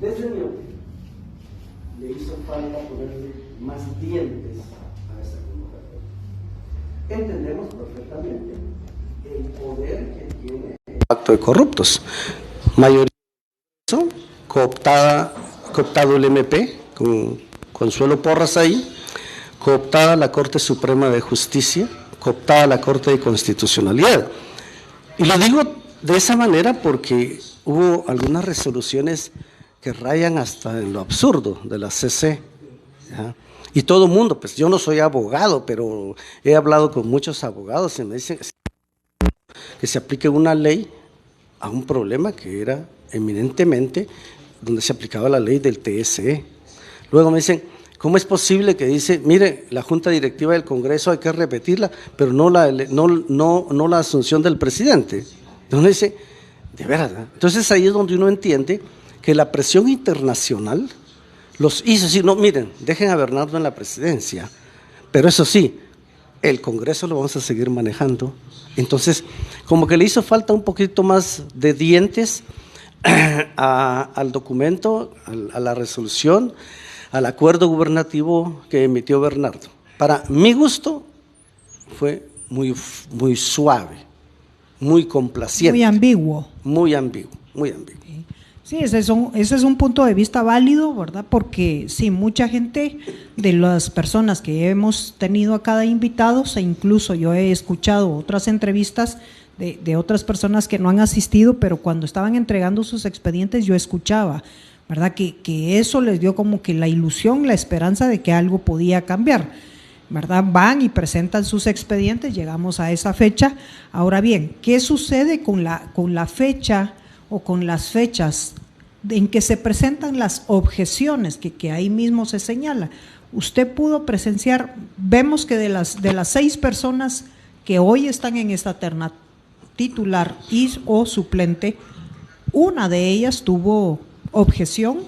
Desde mi opinión, le hizo falta ponerle más dientes a esa convocatoria. Entendemos perfectamente el poder que tiene el pacto de corruptos. Mayoría cooptado el MP, con Consuelo Porras ahí, cooptada la Corte Suprema de Justicia, cooptada la Corte de Constitucionalidad. Y lo digo de esa manera porque hubo algunas resoluciones que rayan hasta en lo absurdo de la CC, ¿ya? Y todo el mundo, pues yo no soy abogado, pero he hablado con muchos abogados y me dicen que se aplique una ley a un problema que era eminentemente donde se aplicaba la ley del TSE. Luego me dicen, ¿cómo es posible que dice, mire, la Junta Directiva del Congreso hay que repetirla, pero no la asunción del presidente? Entonces dice, de veras, ¿no? Entonces ahí es donde uno entiende que la presión internacional los hizo decir, no, miren, dejen a Bernardo en la presidencia, pero eso sí, el Congreso lo vamos a seguir manejando. Entonces, como que le hizo falta un poquito más de dientes al documento, a la resolución, al acuerdo gubernativo que emitió Bernardo. Para mi gusto, fue muy suave, muy complaciente. Muy ambiguo. Muy ambiguo, muy ambiguo. Sí, ese es un punto de vista válido, ¿verdad? Porque sí, mucha gente de las personas que hemos tenido acá de invitados, e incluso yo he escuchado otras entrevistas de otras personas que no han asistido, pero cuando estaban entregando sus expedientes yo escuchaba, ¿verdad? Que eso les dio como que la ilusión, la esperanza de que algo podía cambiar, ¿verdad? Van y presentan sus expedientes, llegamos a esa fecha. Ahora bien, ¿qué sucede con la fecha o con las fechas en que se presentan las objeciones que ahí mismo se señala? Usted pudo presenciar, vemos que de las 6 personas que hoy están en esta terna, titular o suplente, una de ellas tuvo objeción,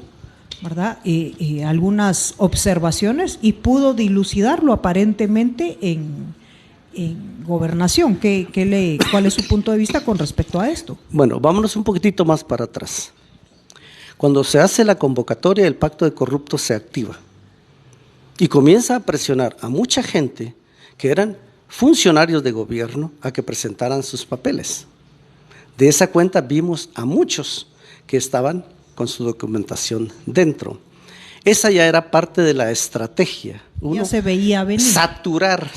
¿verdad? Y algunas observaciones y pudo dilucidarlo aparentemente en gobernación. ¿Cuál es su punto de vista con respecto a esto? Bueno, vámonos un poquitito más para atrás. Cuando se hace la convocatoria, el pacto de corruptos se activa y comienza a presionar a mucha gente que eran funcionarios de gobierno a que presentaran sus papeles. De esa cuenta vimos a muchos que estaban con su documentación dentro. Esa ya era parte de la estrategia. Ya se veía venir. Saturar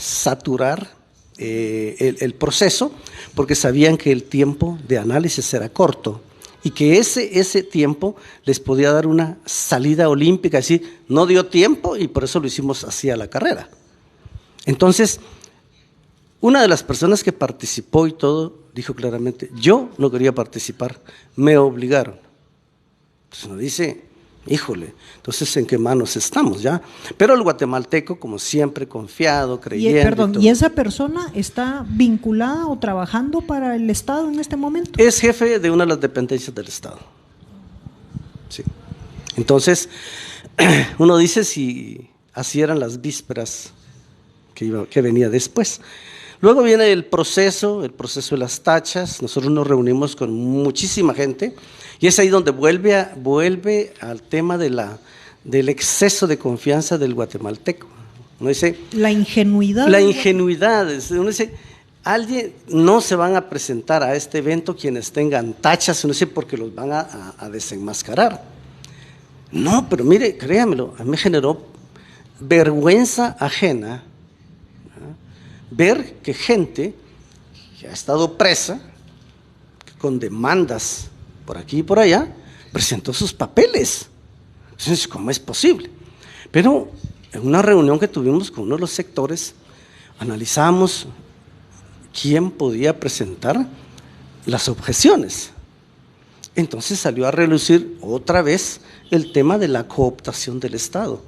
el proceso, porque sabían que el tiempo de análisis era corto y que ese tiempo les podía dar una salida olímpica, es decir, no dio tiempo y por eso lo hicimos así a la carrera. Entonces, una de las personas que participó y todo dijo claramente, yo no quería participar, me obligaron. Entonces uno dice, híjole, entonces ¿en qué manos estamos ya? Pero el guatemalteco, como siempre, confiado, creyendo. ¿Y esa persona está vinculada o trabajando para el Estado en este momento? Es jefe de una de las dependencias del Estado. Sí. Entonces, uno dice si así eran las vísperas que venía después. Luego viene el proceso de las tachas. Nosotros nos reunimos con muchísima gente y es ahí donde vuelve al tema del exceso de confianza del guatemalteco. Uno dice, la ingenuidad. Uno dice, alguien no se van a presentar a este evento quienes tengan tachas, uno dice, porque los van a desenmascarar. No, pero mire, créamelo, a mí me generó vergüenza ajena ver que gente que ha estado presa, con demandas por aquí y por allá, presentó sus papeles. Entonces, ¿cómo es posible? Pero en una reunión que tuvimos con uno de los sectores, analizamos quién podía presentar las objeciones. Entonces salió a relucir otra vez el tema de la cooptación del Estado.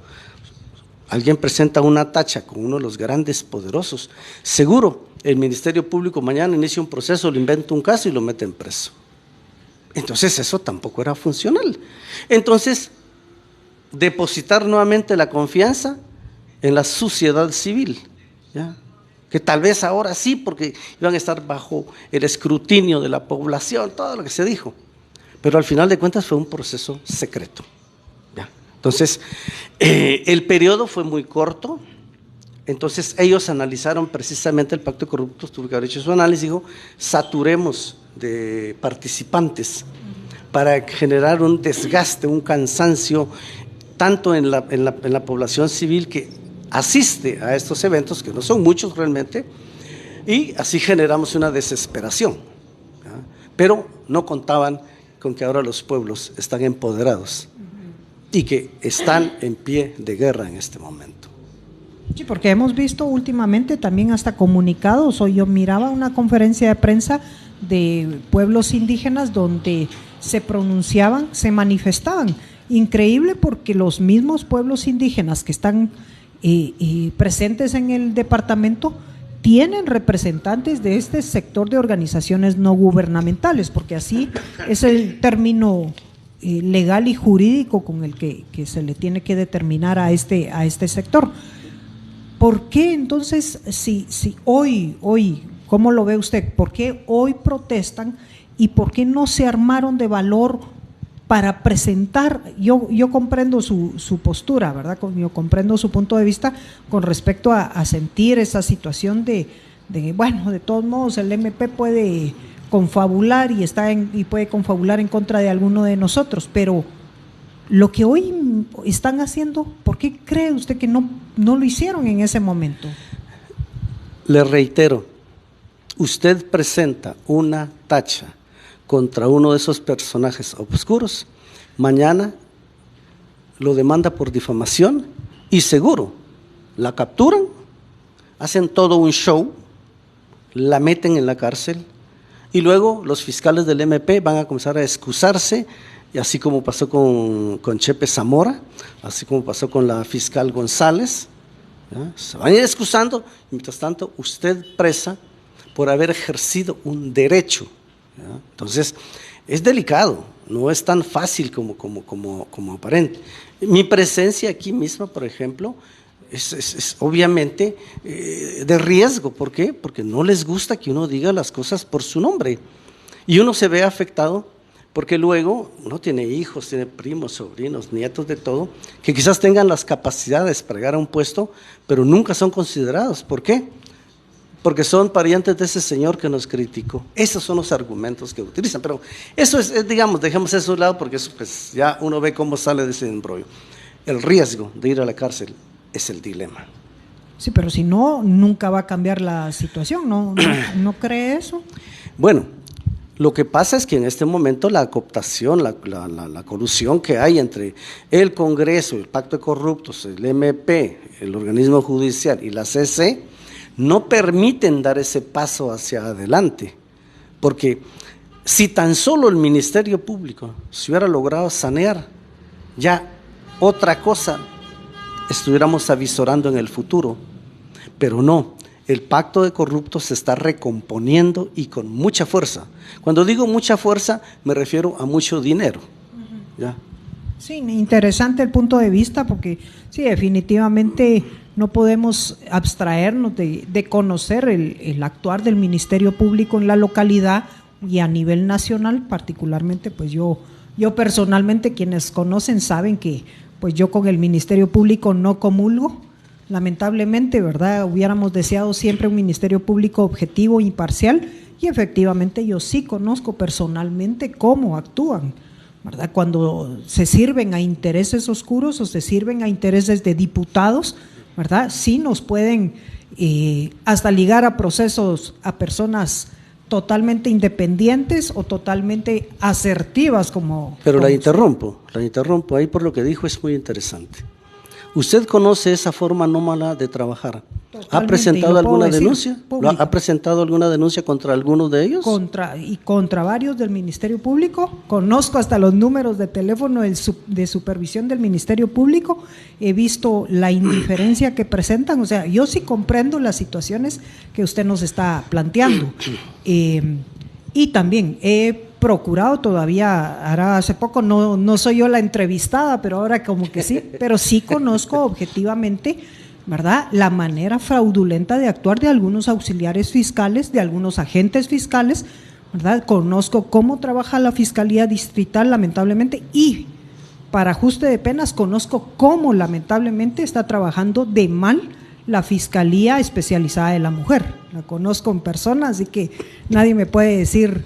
Alguien presenta una tacha con uno de los grandes poderosos, seguro el Ministerio Público mañana inicia un proceso, le inventa un caso y lo meten preso. Entonces eso tampoco era funcional. Entonces, depositar nuevamente la confianza en la sociedad civil, ¿ya? Que tal vez ahora sí, porque iban a estar bajo el escrutinio de la población, todo lo que se dijo. Pero al final de cuentas fue un proceso secreto. Entonces, el periodo fue muy corto. Entonces, ellos analizaron precisamente el Pacto de Corruptos, tuvo que haber hecho su análisis, dijo, saturemos de participantes para generar un desgaste, un cansancio, tanto en la población civil que asiste a estos eventos, que no son muchos realmente, y así generamos una desesperación, ¿ya? Pero no contaban con que ahora los pueblos están empoderados y que están en pie de guerra en este momento. Sí, porque hemos visto últimamente también hasta comunicados, hoy yo miraba una conferencia de prensa de pueblos indígenas donde se pronunciaban, se manifestaban. Increíble, porque los mismos pueblos indígenas que están presentes en el departamento tienen representantes de este sector de organizaciones no gubernamentales, porque así es el término legal y jurídico con el que se le tiene que determinar a este sector. ¿Por qué entonces, si hoy, cómo lo ve usted, por qué hoy protestan y por qué no se armaron de valor para presentar? Yo comprendo su postura, ¿verdad? Yo comprendo su punto de vista con respecto a sentir esa situación de bueno, de todos modos el MP puede confabular y puede confabular en contra de alguno de nosotros, pero lo que hoy están haciendo, ¿por qué cree usted que no lo hicieron en ese momento? Le reitero, usted presenta una tacha contra uno de esos personajes oscuros, mañana lo demanda por difamación y seguro la capturan, hacen todo un show, la meten en la cárcel y luego los fiscales del MP van a comenzar a excusarse, y así como pasó con Chepe Zamora, así como pasó con la fiscal González, ¿ya? Se van a ir excusando, y mientras tanto usted presa por haber ejercido un derecho, ¿ya? Entonces es delicado, no es tan fácil como aparente. Mi presencia aquí misma, por ejemplo, es obviamente de riesgo. ¿Por qué? Porque no les gusta que uno diga las cosas por su nombre y uno se ve afectado. Porque luego uno tiene hijos, tiene primos, sobrinos, nietos, de todo, que quizás tengan las capacidades para llegar a un puesto, pero nunca son considerados. ¿Por qué? Porque son parientes de ese señor que nos criticó. Esos son los argumentos que utilizan. Pero eso es, digamos, dejemos eso a un lado, porque eso pues ya uno ve cómo sale de ese embrollo. El riesgo de ir a la cárcel es el dilema. Sí, pero si no, nunca va a cambiar la situación, ¿no cree eso? Bueno, lo que pasa es que en este momento la cooptación, la colusión que hay entre el Congreso, el Pacto de Corruptos, el MP, el organismo judicial y la CC, no permiten dar ese paso hacia adelante. Porque si tan solo el Ministerio Público se hubiera logrado sanear, ya otra cosa estuviéramos avisorando en el futuro, pero no. El Pacto de Corruptos se está recomponiendo y con mucha fuerza. Cuando digo mucha fuerza, me refiero a mucho dinero. ¿Ya? Sí, interesante el punto de vista, porque sí, definitivamente no podemos abstraernos de conocer el actuar del Ministerio Público en la localidad y a nivel nacional, particularmente, pues yo personalmente, quienes conocen saben que pues yo con el Ministerio Público no comulgo. Lamentablemente, ¿verdad? Hubiéramos deseado siempre un Ministerio Público objetivo, imparcial, y efectivamente yo sí conozco personalmente cómo actúan, ¿verdad? Cuando se sirven a intereses oscuros o se sirven a intereses de diputados, ¿verdad? Sí nos pueden hasta ligar a procesos a personas totalmente independientes o totalmente asertivas como… Pero la interrumpo ahí por lo que dijo, es muy interesante. ¿Usted conoce esa forma anómala de trabajar? ¿Ha presentado alguna denuncia? ¿Ha presentado alguna denuncia contra algunos de ellos? Contra varios del Ministerio Público. Conozco hasta los números de teléfono de supervisión del Ministerio Público. He visto la indiferencia que presentan. O sea, yo sí comprendo las situaciones que usted nos está planteando. Y también he procurado todavía, ahora hace poco, no soy yo la entrevistada, pero ahora como que sí, pero sí conozco objetivamente, ¿verdad?, la manera fraudulenta de actuar de algunos auxiliares fiscales, de algunos agentes fiscales, ¿verdad? Conozco cómo trabaja la Fiscalía Distrital, lamentablemente, y para ajuste de penas conozco cómo lamentablemente está trabajando de mal la Fiscalía Especializada de la Mujer. La conozco en persona, así que nadie me puede decir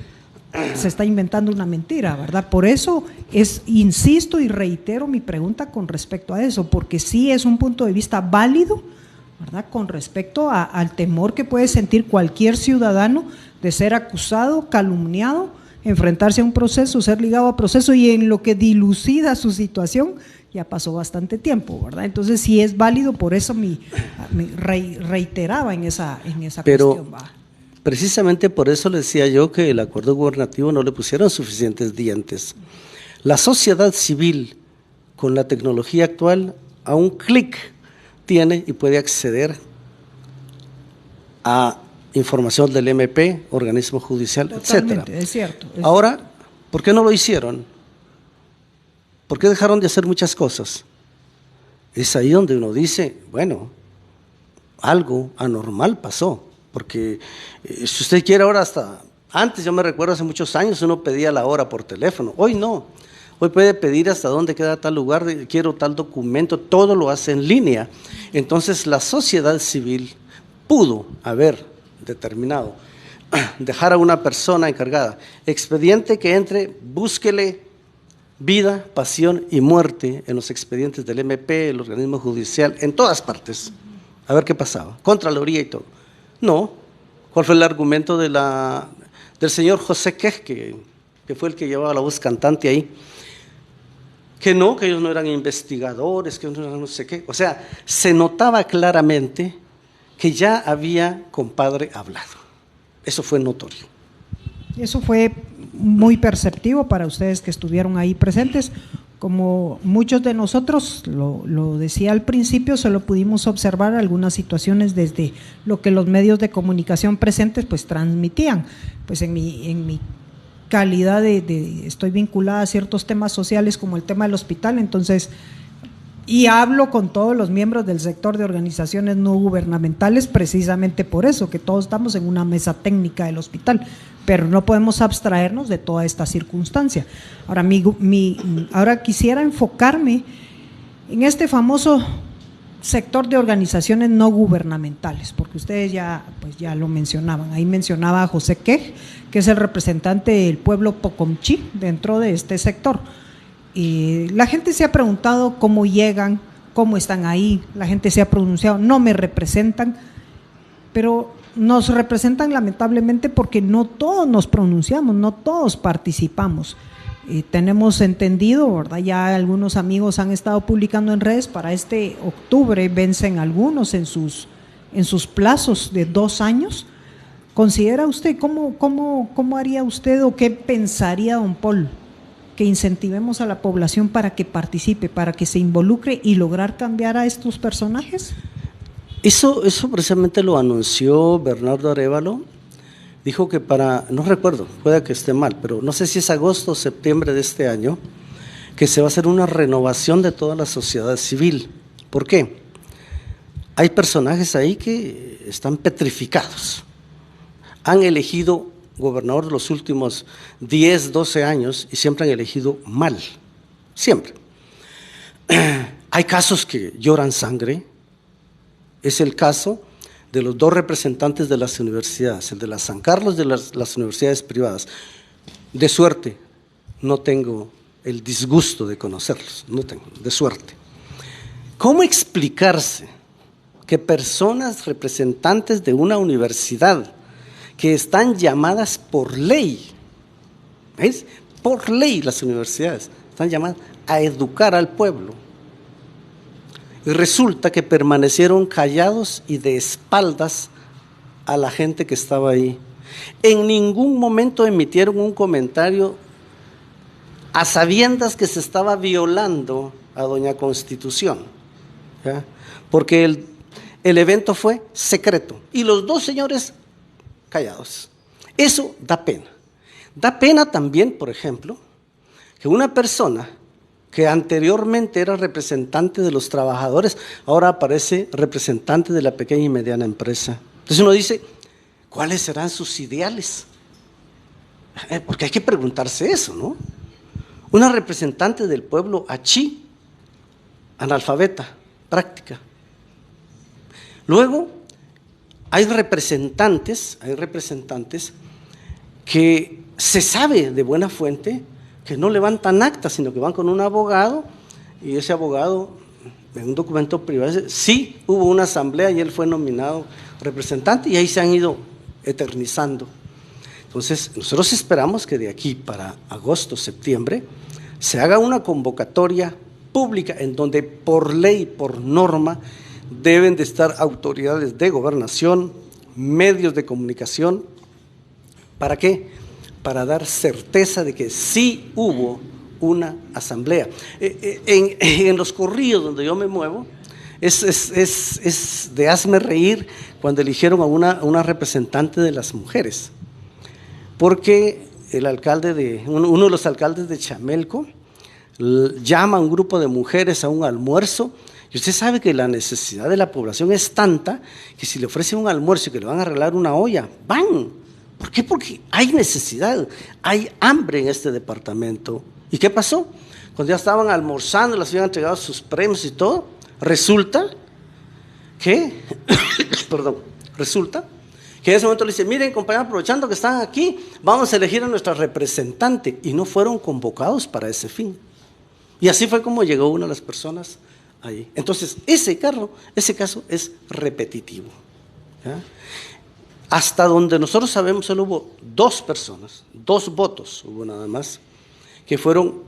se está inventando una mentira, ¿verdad? Por eso insisto y reitero mi pregunta con respecto a eso, porque sí es un punto de vista válido, ¿verdad? Con respecto al temor que puede sentir cualquier ciudadano de ser acusado, calumniado, enfrentarse a un proceso, ser ligado a proceso, y en lo que dilucida su situación ya pasó bastante tiempo, ¿verdad? Entonces sí es válido, por eso me reiteraba en esa cuestión. ¿Va? Precisamente por eso le decía yo que el acuerdo gubernativo no le pusieron suficientes dientes. La sociedad civil, con la tecnología actual, a un clic tiene y puede acceder a información del MP, organismo judicial, Totalmente, etcétera. es cierto. Ahora, ¿por qué no lo hicieron? ¿Por qué dejaron de hacer muchas cosas? Es ahí donde uno dice, bueno, algo anormal pasó, porque si usted quiere ahora antes yo me recuerdo hace muchos años uno pedía la hora por teléfono, hoy no, hoy puede pedir hasta dónde queda tal lugar, quiero tal documento, todo lo hace en línea. Entonces la sociedad civil pudo haber determinado, dejar a una persona encargada, expediente que entre, búsquele vida, pasión y muerte en los expedientes del MP, el organismo judicial, en todas partes, a ver qué pasaba, Contraloría y todo. No, ¿cuál fue el argumento del señor José Quej, que fue el que llevaba la voz cantante ahí? Que ellos no eran investigadores, que no eran no sé qué. O sea, se notaba claramente que ya había compadre hablado. Eso fue notorio. Eso fue muy perceptivo para ustedes que estuvieron ahí presentes. Como muchos de nosotros, lo decía al principio, solo pudimos observar algunas situaciones desde lo que los medios de comunicación presentes pues transmitían. Pues en mi calidad estoy vinculada a ciertos temas sociales como el tema del hospital, entonces, y hablo con todos los miembros del sector de organizaciones no gubernamentales precisamente por eso, que todos estamos en una mesa técnica del hospital, pero no podemos abstraernos de toda esta circunstancia. Ahora, ahora quisiera enfocarme en este famoso sector de organizaciones no gubernamentales, porque ustedes ya lo mencionaban. Ahí mencionaba a José Quej, que es el representante del pueblo Pocomchi dentro de este sector. La gente se ha preguntado cómo llegan, cómo están ahí, la gente se ha pronunciado, no me representan, pero nos representan lamentablemente porque no todos nos pronunciamos, no todos participamos. Tenemos entendido, ¿verdad? Ya algunos amigos han estado publicando en redes, para este octubre vencen algunos en sus plazos de 2 años. ¿Considera usted, cómo haría usted o qué pensaría don Paul, que incentivemos a la población para que participe, para que se involucre y lograr cambiar a estos personajes? Eso precisamente lo anunció Bernardo Arévalo. Dijo que no recuerdo, puede que esté mal, pero no sé si es agosto o septiembre de este año, que se va a hacer una renovación de toda la sociedad civil. ¿Por qué? Hay personajes ahí que están petrificados. Han elegido gobernador los últimos 10, 12 años y siempre han elegido mal, siempre. Hay casos que lloran sangre. Es el caso de los 2 representantes de las universidades, el de la San Carlos, de las universidades privadas. De suerte, no tengo el disgusto de conocerlos, no tengo, de suerte. ¿Cómo explicarse que personas representantes de una universidad que están llamadas por ley, ¿ves? Por ley las universidades están llamadas a educar al pueblo, y resulta que permanecieron callados y de espaldas a la gente que estaba ahí? En ningún momento emitieron un comentario a sabiendas que se estaba violando a doña Constitución, ¿ya? Porque el evento fue secreto y los 2 señores callados. Eso da pena. Da pena también, por ejemplo, que una persona que anteriormente era representante de los trabajadores, ahora aparece representante de la pequeña y mediana empresa. Entonces uno dice, ¿cuáles serán sus ideales? Porque hay que preguntarse eso, ¿no? una representante del pueblo achí, analfabeta, práctica. Luego, hay representantes que se sabe de buena fuente que no levantan actas, sino que van con un abogado, y ese abogado, en un documento privado, dice, sí, hubo una asamblea y él fue nominado representante, y ahí se han ido eternizando. Entonces, nosotros esperamos que de aquí para agosto, septiembre, se haga una convocatoria pública en donde por ley, por norma, deben de estar autoridades de gobernación, medios de comunicación. ¿Para qué? Para dar certeza de que sí hubo una asamblea. En los corrillos donde yo me muevo, es de hazme reír cuando eligieron a una representante de las mujeres, porque el alcalde uno de los alcaldes de Chamelco llama a un grupo de mujeres a un almuerzo, y usted sabe que la necesidad de la población es tanta que si le ofrecen un almuerzo y que le van a arreglar una olla, van. ¿Por qué? Porque hay necesidad, hay hambre en este departamento. ¿Y qué pasó? Cuando ya estaban almorzando, les habían entregado sus premios y todo, resulta que en ese momento le dice, miren compañeros, aprovechando que están aquí, vamos a elegir a nuestra representante, y no fueron convocados para ese fin. Y así fue como llegó una de las personas ahí. Entonces, ese caso es repetitivo, ¿ya? Hasta donde nosotros sabemos, solo hubo 2 personas, 2 votos hubo nada más, que fueron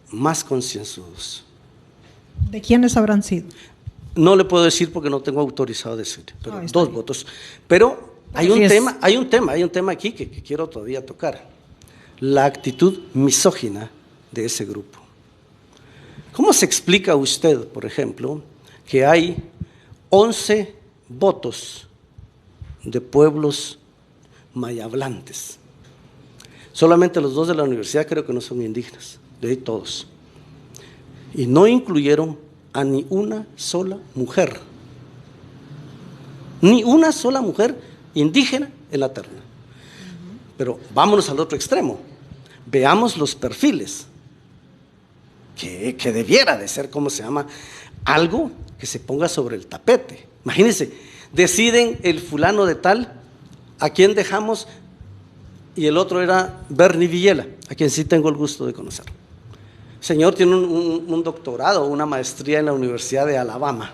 más concienzudos. ¿De quiénes habrán sido? No le puedo decir porque no tengo autorizado decir, pero 2 bien. votos. Pero hay un tema aquí que quiero todavía tocar. La actitud misógina de ese grupo. ¿Cómo se explica usted, por ejemplo, que hay 11 votos de pueblos mayablantes? Solamente los 2 de la universidad creo que no son indígenas, de ahí todos. Y no incluyeron a ni una sola mujer. Ni una sola mujer indígena en la terna. Pero vámonos al otro extremo. Veamos los perfiles. Que debiera de ser, ¿cómo se llama? Algo que se ponga sobre el tapete. Imagínense, deciden el fulano de tal, a quien dejamos, y el otro era Bernie Villela, a quien sí tengo el gusto de conocer. El señor tiene un doctorado, una maestría en la Universidad de Alabama.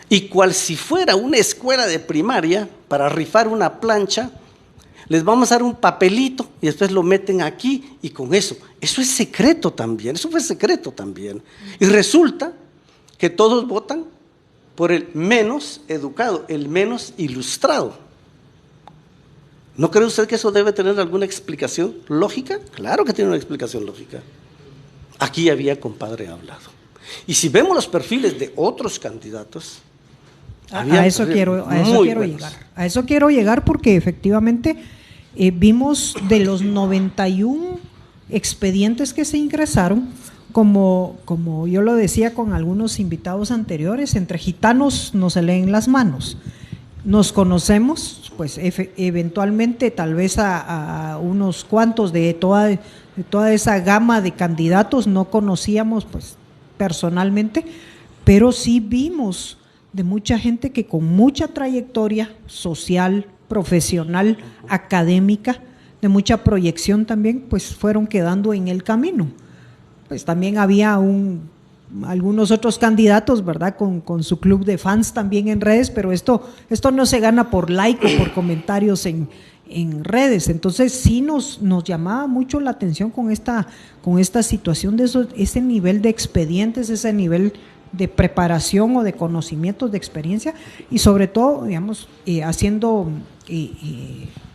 Y cual si fuera una escuela de primaria, para rifar una plancha, les vamos a dar un papelito y después lo meten aquí, y con eso es secreto también, eso fue secreto también. Y resulta que todos votan por el menos educado, el menos ilustrado. ¿No cree usted que eso debe tener alguna explicación lógica? Claro que tiene una explicación lógica. Aquí había compadre hablado. Y si vemos los perfiles de otros candidatos, a eso quiero llegar porque efectivamente vimos de los 91 expedientes que se ingresaron, como yo lo decía con algunos invitados anteriores, entre gitanos no se leen las manos. Nos conocemos, pues eventualmente tal vez a unos cuantos de toda esa gama de candidatos no conocíamos pues personalmente, pero sí vimos de mucha gente que con mucha trayectoria social, profesional, académica, de mucha proyección también, pues fueron quedando en el camino. Pues también había algunos otros candidatos, ¿verdad? Con su club de fans también en redes, pero esto no se gana por like o por comentarios en redes. Entonces sí nos llamaba mucho la atención con esta situación de ese nivel de expedientes, ese nivel de preparación o de conocimientos, de experiencia, y sobre todo, digamos, haciendo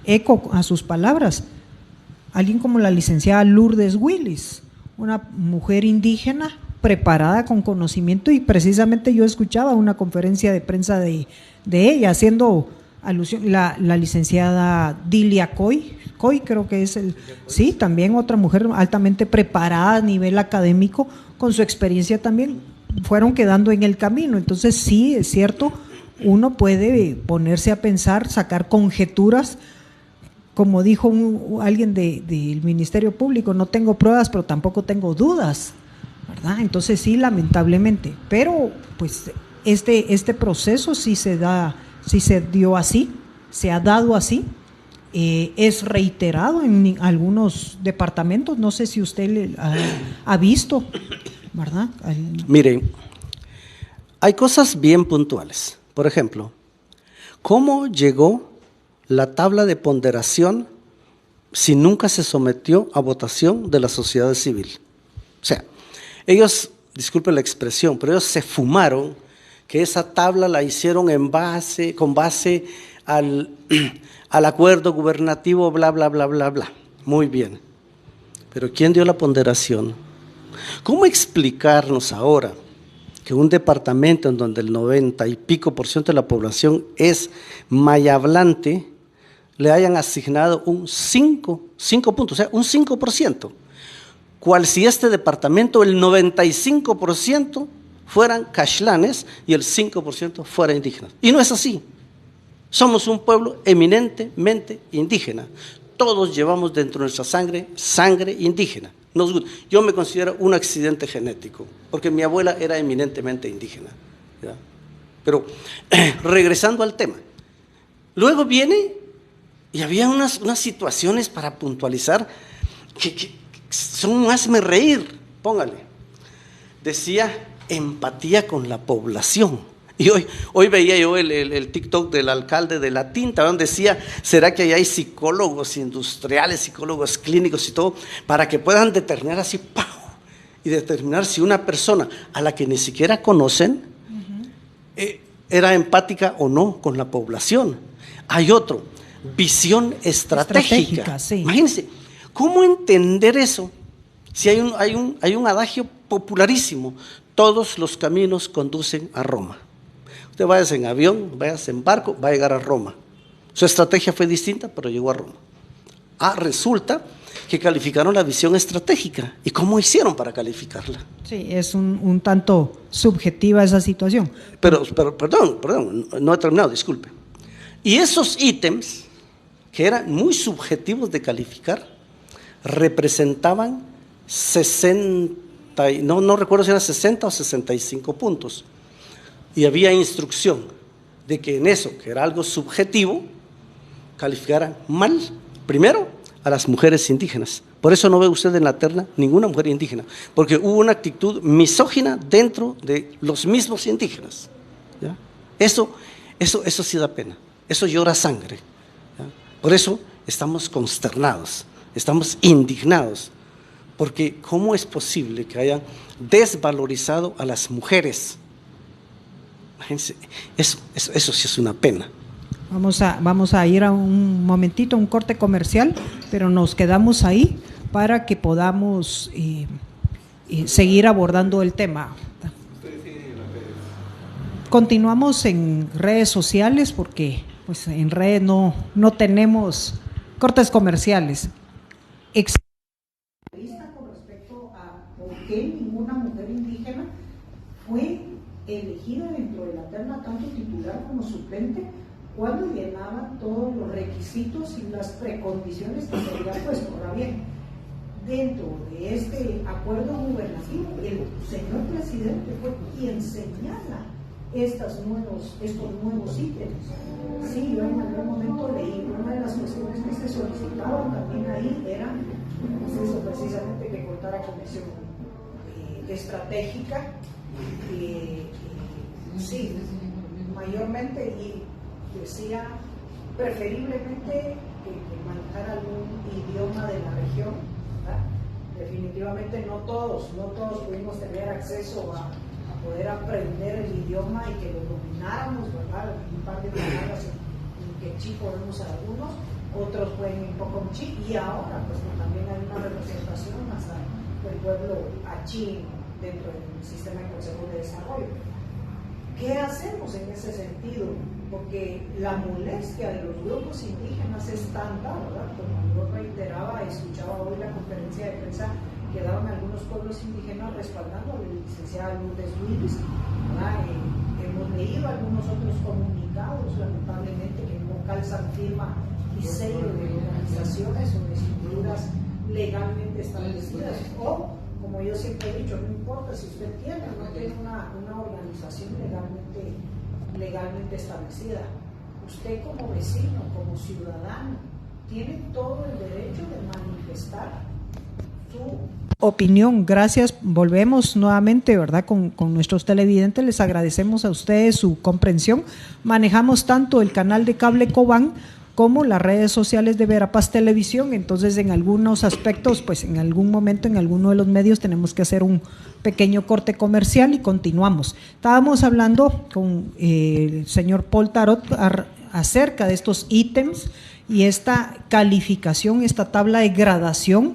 eco a sus palabras, alguien como la licenciada Lourdes Willis, una mujer indígena preparada con conocimiento, y precisamente yo escuchaba una conferencia de prensa de ella haciendo alusión, la licenciada Dilia Coy creo que es sí, también otra mujer altamente preparada a nivel académico, con su experiencia también, fueron quedando en el camino. Entonces sí, es cierto, uno puede ponerse a pensar, sacar conjeturas, como dijo alguien del Ministerio Público, no tengo pruebas, pero tampoco tengo dudas, ¿verdad? Entonces sí, lamentablemente, pero pues este proceso sí se dio así, se ha dado así, es reiterado en algunos departamentos, no sé si usted ha visto, ¿verdad? Miren, hay cosas bien puntuales. Por ejemplo, ¿cómo llegó la tabla de ponderación si nunca se sometió a votación de la sociedad civil? O sea, ellos, disculpen la expresión, pero ellos se fumaron que esa tabla la hicieron con base al acuerdo gubernativo, bla, bla, bla, bla, bla. Muy bien. Pero ¿quién dio la ponderación? ¿Cómo explicarnos ahora que un departamento en donde el 90 y pico % de la población es mayahablante le hayan asignado un 5 puntos, o sea, un 5%? Cual si este departamento, el 95% fueran cashlanes y el 5% fuera indígenas. Y no es así. Somos un pueblo eminentemente indígena. Todos llevamos dentro de nuestra sangre indígena. Yo me considero un accidente genético, porque mi abuela era eminentemente indígena, ¿ya? Pero regresando al tema, luego viene y había unas situaciones para puntualizar que son hazme reír, póngale. Decía empatía con la población. Y hoy veía yo el TikTok del alcalde de La Tinta, donde decía, ¿será que ahí hay psicólogos industriales, psicólogos clínicos y todo, para que puedan determinar así, ¡pau! Y determinar si una persona a la que ni siquiera conocen era empática o no con la población? Hay otro, visión estratégica. Sí. Imagínense, ¿cómo entender eso? Si hay un adagio popularísimo, todos los caminos conducen a Roma. Usted vaya en avión, vaya en barco, va a llegar a Roma. Su estrategia fue distinta, pero llegó a Roma. Resulta que calificaron la visión estratégica. ¿Y cómo hicieron para calificarla? Sí, es un tanto subjetiva esa situación. Pero perdón, no he terminado, disculpe. Y esos ítems, que eran muy subjetivos de calificar, representaban 60, no recuerdo si eran 60 o 65 puntos. Y había instrucción de que en eso, que era algo subjetivo, calificaran mal, primero, a las mujeres indígenas. Por eso no ve usted en la terna ninguna mujer indígena, porque hubo una actitud misógina dentro de los mismos indígenas, ¿ya? Eso sí da pena, eso llora sangre, ¿ya? Por eso estamos consternados, estamos indignados, porque ¿cómo es posible que hayan desvalorizado a las mujeres? Eso sí es una pena. Vamos a ir a un momentito, un corte comercial, pero nos quedamos ahí para que podamos seguir abordando el tema. Continuamos en redes sociales porque pues en redes no tenemos cortes comerciales. Con respecto a por qué ninguna mujer indígena fue elegida dentro de la terna, tanto titular como suplente, cuando llenaban todos los requisitos y las precondiciones que se había puesto. Ahora bien, dentro de este acuerdo gubernativo, el señor presidente fue quien señala estos nuevos ítems. Sí, yo en algún momento leí, una de las cuestiones que se solicitaban también ahí era, pues eso precisamente, que contara con visión estratégica, sí, mayormente, y decía preferiblemente que manejara algún idioma de la región, ¿verdad? Definitivamente no todos pudimos tener acceso a poder aprender el idioma y que lo domináramos, ¿verdad? Un par de palabras en quechí podemos algunos, otros pueden un poco en chi, y ahora pues también hay una representación hasta del pueblo achí dentro del sistema de consejos de desarrollo. ¿Qué hacemos en ese sentido? Porque la molestia de los grupos indígenas es tanta, ¿verdad? Como yo reiteraba, escuchaba hoy la conferencia de prensa que daban algunos pueblos indígenas respaldando a la licenciada Lourdes Willis, ¿verdad? Hemos leído algunos otros comunicados, lamentablemente, que no calzan firma y sello de organizaciones o de estructuras legalmente establecidas. O, como yo siempre he dicho, no importa si usted tiene o no tiene una organización legalmente establecida. Usted como vecino, como ciudadano, tiene todo el derecho de manifestar su opinión. Gracias, volvemos nuevamente, ¿verdad? Con nuestros televidentes, les agradecemos a ustedes su comprensión. Manejamos tanto el canal de cable Cobán como las redes sociales de Verapaz Televisión, entonces en algunos aspectos, pues en algún momento en alguno de los medios tenemos que hacer un pequeño corte comercial y continuamos. Estábamos hablando con el señor Paul Tarot acerca de estos ítems y esta calificación, esta tabla de gradación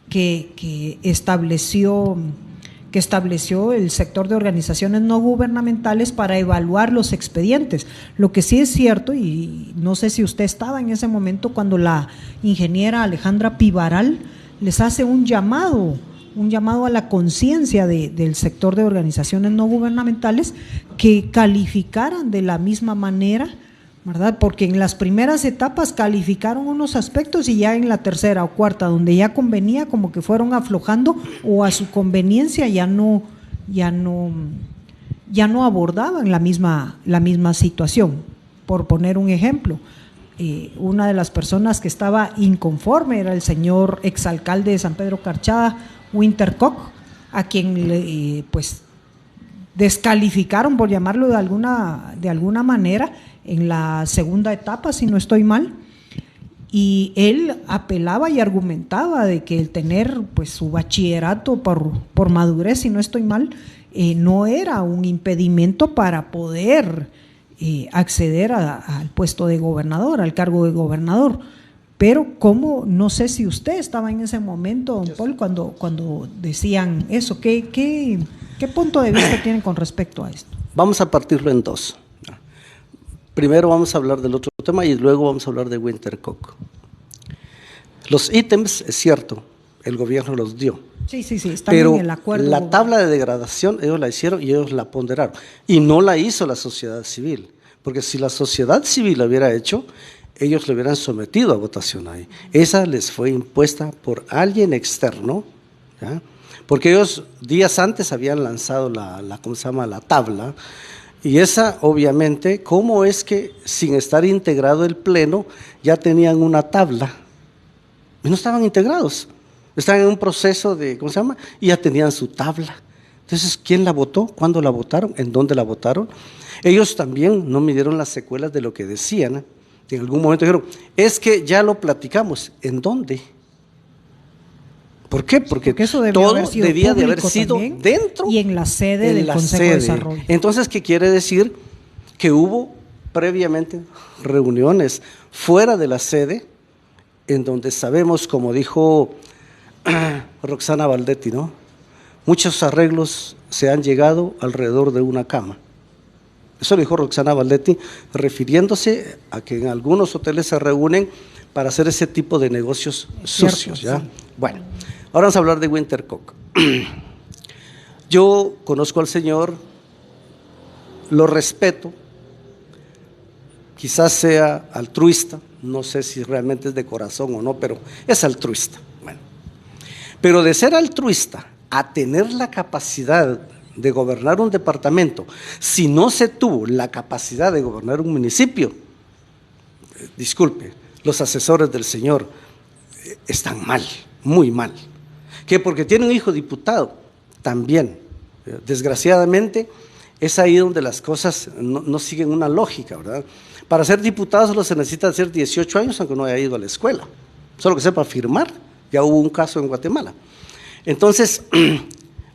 que estableció el sector de organizaciones no gubernamentales para evaluar los expedientes. Lo que sí es cierto, y no sé si usted estaba en ese momento cuando la ingeniera Alejandra Pivaral les hace un llamado a la conciencia del sector de organizaciones no gubernamentales que calificaran de la misma manera, ¿verdad? Porque en las primeras etapas calificaron unos aspectos y ya en la tercera o cuarta, donde ya convenía, como que fueron aflojando o a su conveniencia ya no abordaban la misma situación. Por poner un ejemplo, una de las personas que estaba inconforme era el señor exalcalde de San Pedro Carchada, Winter Koch, a quien pues descalificaron, por llamarlo de alguna manera, en la segunda etapa, si no estoy mal, y él apelaba y argumentaba de que el tener pues su bachillerato por madurez, si no estoy mal, no era un impedimento para poder acceder al puesto de gobernador, al cargo de gobernador. Pero cómo, no sé si usted estaba en ese momento, don Paul, cuando decían eso, ¿qué punto de vista tienen con respecto a esto? Vamos a partirlo en dos. Primero vamos a hablar del otro tema y luego vamos a hablar de Winter Koch. Los ítems, es cierto, el gobierno los dio. Sí, están pero en el acuerdo. La tabla de degradación ellos la hicieron y ellos la ponderaron. Y no la hizo la sociedad civil, porque si la sociedad civil la hubiera hecho, ellos lo hubieran sometido a votación ahí. Esa les fue impuesta por alguien externo, ¿ya? Porque ellos días antes habían lanzado la tabla. Y esa, obviamente, ¿cómo es que sin estar integrado el Pleno ya tenían una tabla? Y no estaban integrados, estaban en un proceso de, y ya tenían su tabla. Entonces, ¿quién la votó? ¿Cuándo la votaron? ¿En dónde la votaron? Ellos también no midieron las secuelas de lo que decían. En algún momento dijeron, es que ya lo platicamos. ¿En dónde? ¿Por qué? Porque eso todo debía de haber sido dentro y en la sede del Consejo de Desarrollo. Entonces, ¿qué quiere decir? Que hubo previamente reuniones fuera de la sede, en donde sabemos, como dijo Roxana Valdetti, ¿no? Muchos arreglos se han llegado alrededor de una cama. Eso lo dijo Roxana Valdetti, refiriéndose a que en algunos hoteles se reúnen para hacer ese tipo de negocios sucios, ¿ya? Sí. Bueno. Ahora vamos a hablar de Winter Koch. Yo conozco al señor, lo respeto, quizás sea altruista, no sé si realmente es de corazón o no, pero es altruista. Bueno, pero de ser altruista a tener la capacidad de gobernar un departamento, si no se tuvo la capacidad de gobernar un municipio, disculpe, los asesores del señor están mal, muy mal. Que porque tiene un hijo diputado, también, desgraciadamente, es ahí donde las cosas no siguen una lógica, ¿verdad? Para ser diputado solo se necesita hacer 18 años, aunque no haya ido a la escuela, solo que sepa firmar. Ya hubo un caso en Guatemala. Entonces,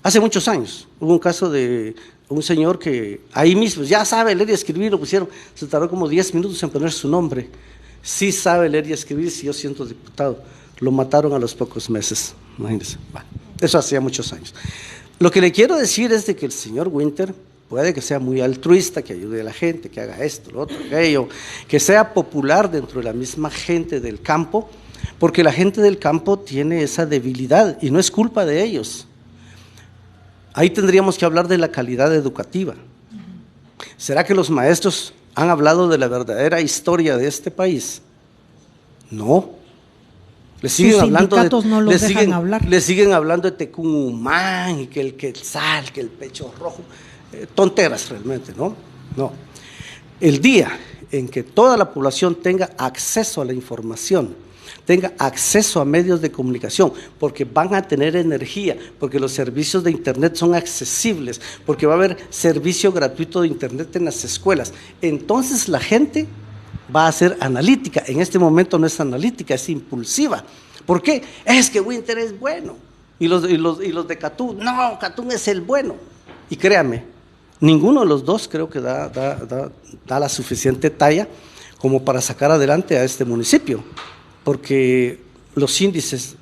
hace muchos años, hubo un caso de un señor que ahí mismo, ya sabe leer y escribir, lo pusieron, se tardó como 10 minutos en poner su nombre. Sí sabe leer y escribir, si yo siento diputado. Lo mataron a los pocos meses, imagínense. Bueno, eso hacía muchos años. Lo que le quiero decir es de que el señor Winter puede que sea muy altruista, que ayude a la gente, que haga esto, lo otro, aquello, que sea popular dentro de la misma gente del campo, porque la gente del campo tiene esa debilidad y no es culpa de ellos. Ahí tendríamos que hablar de la calidad educativa. ¿Será que los maestros han hablado de la verdadera historia de este país? No. Le siguen Sus hablando sindicatos no los dejan hablar. Le siguen hablando de Tecumán, y que el quetzal, que el pecho rojo. Tonteras realmente, ¿no? No. El día en que toda la población tenga acceso a la información, tenga acceso a medios de comunicación, porque van a tener energía, porque los servicios de internet son accesibles, porque va a haber servicio gratuito de internet en las escuelas, entonces la gente va a ser analítica. En este momento no es analítica, es impulsiva. ¿Por qué? Es que Winter es bueno, y los de Catún, no, Catún es el bueno. Y créame, ninguno de los dos creo que da la suficiente talla como para sacar adelante a este municipio, porque los índices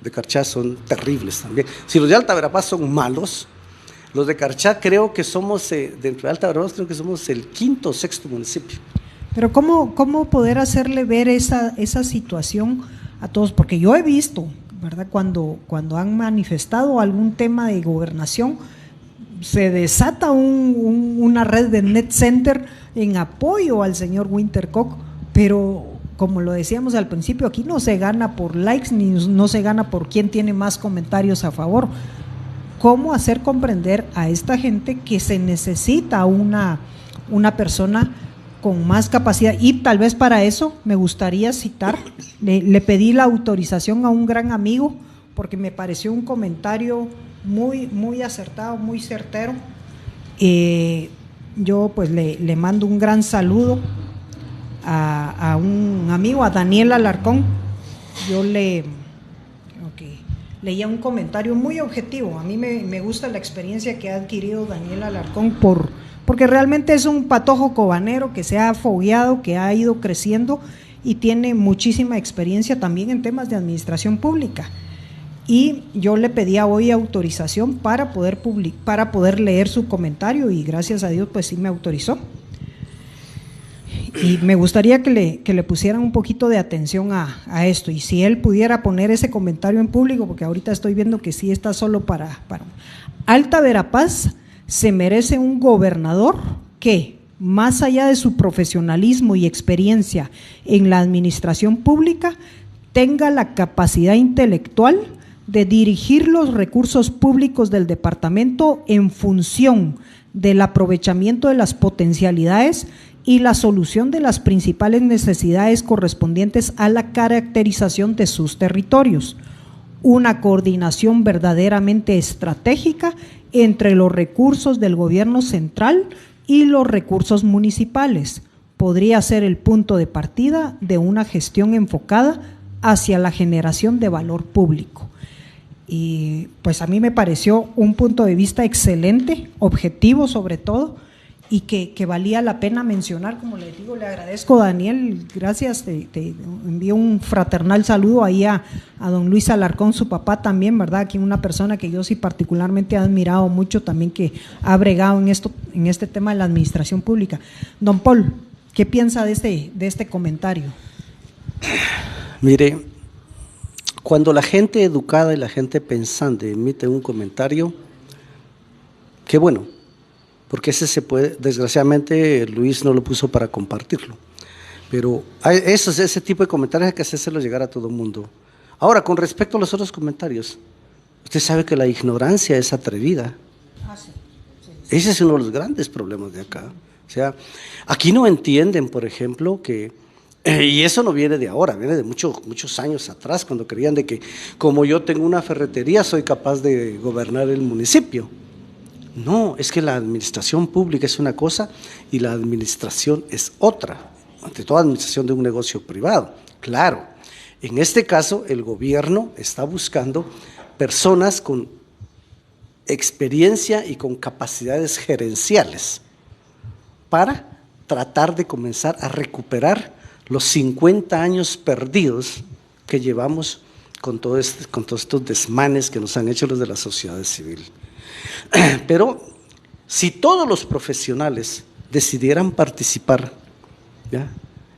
de Carchá son terribles también. Si los de Alta Verapaz son malos, los de Carchá creo que somos, dentro de Alta Verapaz creo que somos el 5º o 6º municipio. Pero ¿cómo poder hacerle ver esa situación a todos? Porque yo he visto, ¿verdad? Cuando han manifestado algún tema de gobernación, se desata una red de net center en apoyo al señor Winter-Koch, pero como lo decíamos al principio, aquí no se gana por likes ni no se gana por quién tiene más comentarios a favor. ¿Cómo hacer comprender a esta gente que se necesita una persona con más capacidad? Y tal vez para eso me gustaría citar, le pedí la autorización a un gran amigo, porque me pareció un comentario muy acertado, muy certero. Yo pues le mando un gran saludo a un amigo, a Daniel Alarcón. Yo leía un comentario muy objetivo. A mí me gusta la experiencia que ha adquirido Daniel Alarcón porque realmente es un patojo cobanero que se ha fogueado, que ha ido creciendo y tiene muchísima experiencia también en temas de administración pública. Y yo le pedía hoy autorización para poder leer su comentario, y gracias a Dios pues sí me autorizó. Y me gustaría que le pusieran un poquito de atención a esto, y si él pudiera poner ese comentario en público, porque ahorita estoy viendo que sí está solo para Alta Verapaz se merece un gobernador que, más allá de su profesionalismo y experiencia en la administración pública, tenga la capacidad intelectual de dirigir los recursos públicos del departamento en función del aprovechamiento de las potencialidades y la solución de las principales necesidades correspondientes a la caracterización de sus territorios. Una coordinación verdaderamente estratégica entre los recursos del gobierno central y los recursos municipales podría ser el punto de partida de una gestión enfocada hacia la generación de valor público. Y pues a mí me pareció un punto de vista excelente, objetivo sobre todo, y que valía la pena mencionar. Como les digo, le agradezco, Daniel, gracias, te envío un fraternal saludo ahí a don Luis Alarcón, su papá también, ¿verdad? Aquí una persona que yo sí particularmente he admirado mucho también, que ha bregado en este tema de la administración pública. Don Paul, ¿qué piensa de este comentario? Mire, cuando la gente educada y la gente pensante emite un comentario, qué bueno, porque ese se puede, desgraciadamente Luis no lo puso para compartirlo, pero ese tipo de comentarios hay que hacérselo llegar a todo el mundo. Ahora, con respecto a los otros comentarios, usted sabe que la ignorancia es atrevida. Sí. Ese es uno de los grandes problemas de acá. O sea, aquí no entienden, por ejemplo, que, y eso no viene de ahora, viene de muchos años atrás, cuando creían de que como yo tengo una ferretería soy capaz de gobernar el municipio. No, es que la administración pública es una cosa y la administración es otra, ante toda administración de un negocio privado. Claro, en este caso el gobierno está buscando personas con experiencia y con capacidades gerenciales para tratar de comenzar a recuperar los 50 años perdidos que llevamos con todos estos desmanes que nos han hecho los de la sociedad civil. Pero si todos los profesionales decidieran participar, ¿ya?,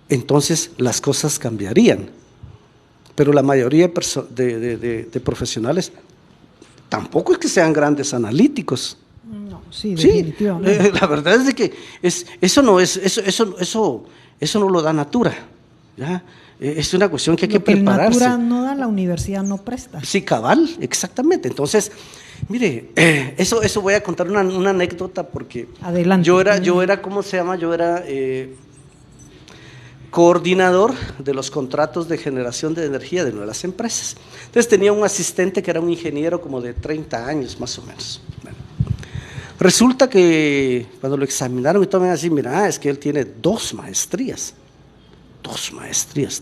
entonces las cosas cambiarían. Pero la mayoría de profesionales tampoco es que sean grandes analíticos. No, sí, definitivamente. La verdad es de que eso no lo da natura. ¿ya? Es una cuestión que hay que Lo que el prepararse. Natura no da, la universidad no presta. Sí, cabal, exactamente. Entonces, mire, eso voy a contar una anécdota porque Adelante. yo era, ¿cómo se llama? Yo era coordinador de los contratos de generación de energía de una de las empresas. Entonces tenía un asistente que era un ingeniero como de 30 años más o menos. Bueno, resulta que cuando lo examinaron y todo me así, mira, es que él tiene 2 maestrías,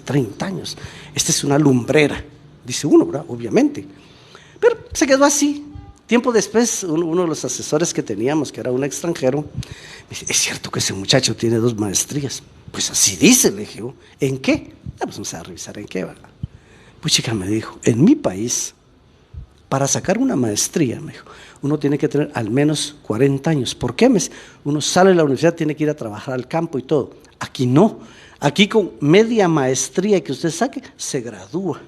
30 años. Esta es una lumbrera, dice uno, ¿verdad? Obviamente. Pero se quedó así. Tiempo después, uno de los asesores que teníamos, que era un extranjero, me dice, ¿es cierto que ese muchacho tiene 2 maestrías? Pues así dice, le dije, ¿en qué? Pues vamos a revisar en qué, ¿verdad? Pues chica, me dijo, en mi país, para sacar una maestría, me dijo, uno tiene que tener al menos 40 años. ¿Por qué? Uno sale de la universidad, tiene que ir a trabajar al campo y todo. Aquí no. Aquí con media maestría que usted saque, se gradúa.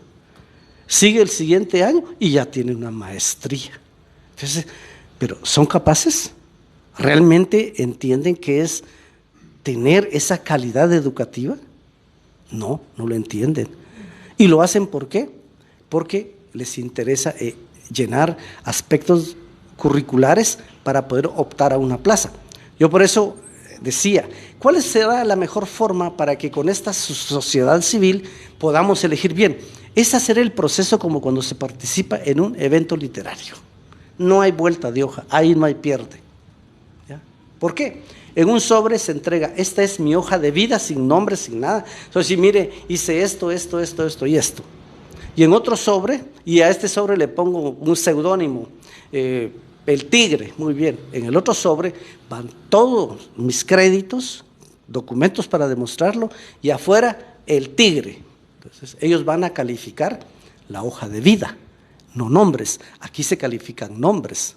Sigue el siguiente año y ya tiene una maestría. Entonces, pero ¿son capaces? ¿Realmente entienden qué es tener esa calidad educativa? No, no lo entienden. ¿Y lo hacen por qué? Porque les interesa llenar aspectos curriculares para poder optar a una plaza. Yo por eso decía, ¿cuál será la mejor forma para que con esta sociedad civil podamos elegir bien? Es hacer el proceso como cuando se participa en un evento literario. No hay vuelta de hoja, ahí no hay pierde. ¿Ya? ¿Por qué? En un sobre se entrega, esta es mi hoja de vida, sin nombre, sin nada. Entonces, mire, hice esto y esto. Y en otro sobre, y a este sobre le pongo un seudónimo, el Tigre, muy bien. En el otro sobre van todos mis créditos, documentos para demostrarlo, y afuera el Tigre. Entonces, ellos van a calificar la hoja de vida, no nombres. Aquí se califican nombres.